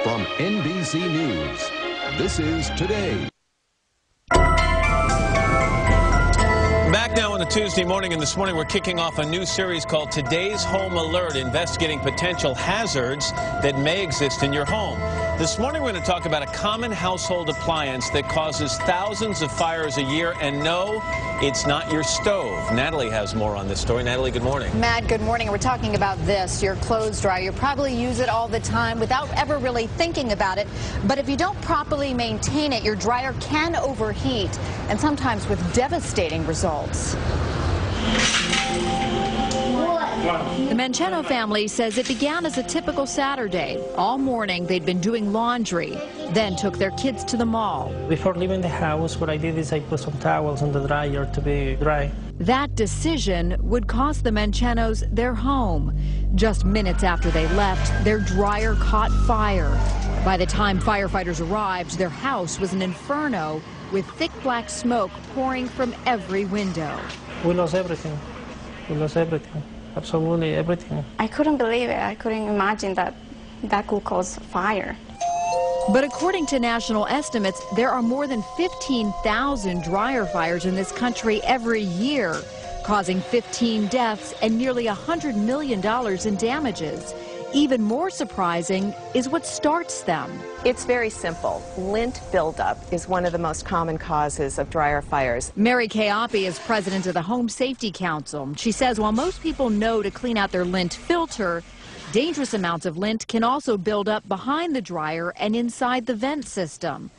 From NBC News, this is Today. Back now on a Tuesday morning, and this morning we're kicking off a new series called Today's Home Alert, investigating potential hazards that may exist in your home. This morning we're going to talk about a common household appliance that causes thousands of fires a year, and no, it's not your stove. Natalie has more on this story. Natalie, good morning. Matt, good morning. We're talking about this, your clothes dryer. You probably use it all the time without ever really thinking about it, but if you don't properly maintain it, your dryer can overheat, and sometimes with devastating results. The Mancheno family says it began as a typical Saturday. All morning they'd been doing laundry, then took their kids to the mall. Before leaving the house, what I did is I put some towels on the dryer to be dry. That decision would cost the Manchenos their home. Just minutes after they left, their dryer caught fire. By the time firefighters arrived, their house was an inferno with thick black smoke pouring from every window. We lost everything. We lost everything. Absolutely everything. I couldn't believe it. I couldn't imagine that could cause fire. But according to national estimates, there are more than 15,000 dryer fires in this country every year, causing 15 deaths and nearly $100 million in damages. Even more surprising is what starts them. It's very simple. Lint buildup is one of the most common causes of dryer fires. Mary Kay Oppie is president of the Home Safety Council. She says while most people know to clean out their lint filter, dangerous amounts of lint can also build up behind the dryer and inside the vent system.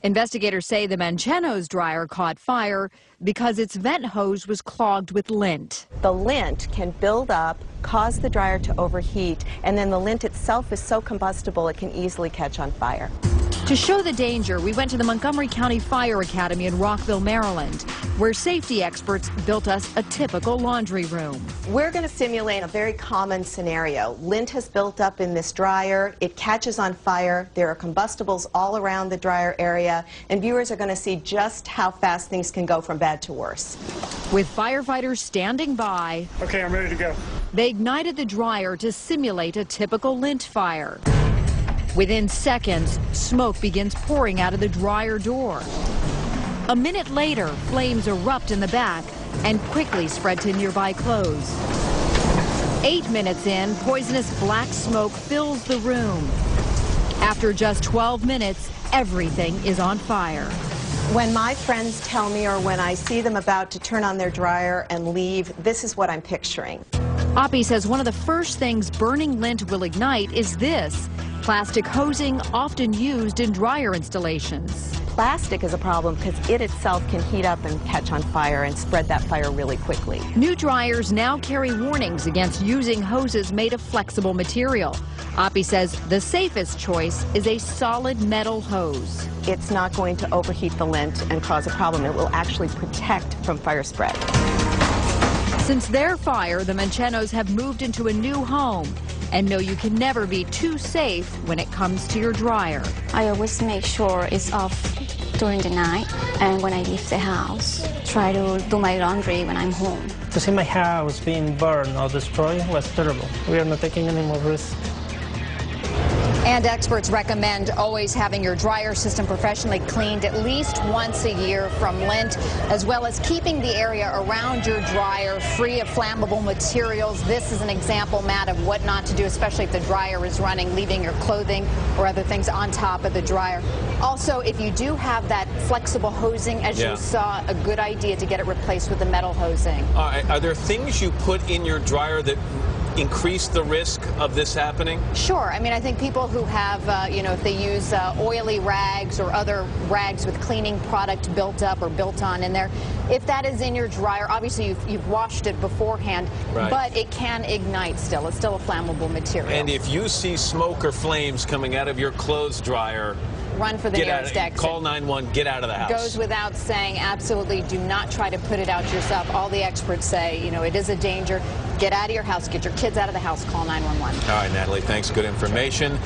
Investigators say the Mancheno's dryer caught fire because its vent hose was clogged with lint. The lint can build up, cause the dryer to overheat, and then the lint itself is so combustible it can easily catch on fire. To show the danger, we went to the Montgomery County Fire Academy in Rockville, Maryland, where safety experts built us a typical laundry room. We're going to simulate a very common scenario. Lint has built up in this dryer. It catches on fire. There are combustibles all around the dryer area, and viewers are going to see just how fast things can go from bad to worse. With firefighters standing by, okay, I'm ready to go. They ignited the dryer to simulate a typical lint fire. Within seconds, smoke begins pouring out of the dryer door. A minute later, flames erupt in the back and quickly spread to nearby clothes. 8 minutes in, poisonous black smoke fills the room. After just 12 minutes, everything is on fire. When my friends tell me or when I see them about to turn on their dryer and leave, this is what I'm picturing. Oppie says one of the first things burning lint will ignite is this, plastic hosing often used in dryer installations. Plastic is a problem because it itself can heat up and catch on fire and spread that fire really quickly. New dryers now carry warnings against using hoses made of flexible material. Oppie says the safest choice is a solid metal hose. It's not going to overheat the lint and cause a problem. It will actually protect from fire spread. Since their fire, the Manchenos have moved into a new home and know you can never be too safe when it comes to your dryer. I always make sure it's off during the night, and when I leave the house, try to do my laundry when I'm home. To see my house being burned or destroyed was terrible. We are not taking any more risks. And experts recommend always having your dryer system professionally cleaned at least once a year from lint, as well as keeping the area around your dryer free of flammable materials. This is an example, Matt, of what not to do, especially if the dryer is running, leaving your clothing or other things on top of the dryer. Also, if you do have that flexible hosing, as you saw, a good idea to get it replaced with the metal hosing. Are there things you put in your dryer that increase the risk of this happening? Sure. I mean, I think people who have, you know, if they use oily rags or other rags with cleaning product built up or built on in there, if that is in your dryer, obviously you've washed it beforehand, but it can ignite still. It's still a flammable material. And if you see smoke or flames coming out of your clothes dryer, run for the nearest exit. Call 911, get out of the house. Goes without saying, absolutely do not try to put it out yourself. All the experts say, you know, it is a danger. Get out of your house, get your kids out of the house, call 911. All right, Natalie, thanks. Good information.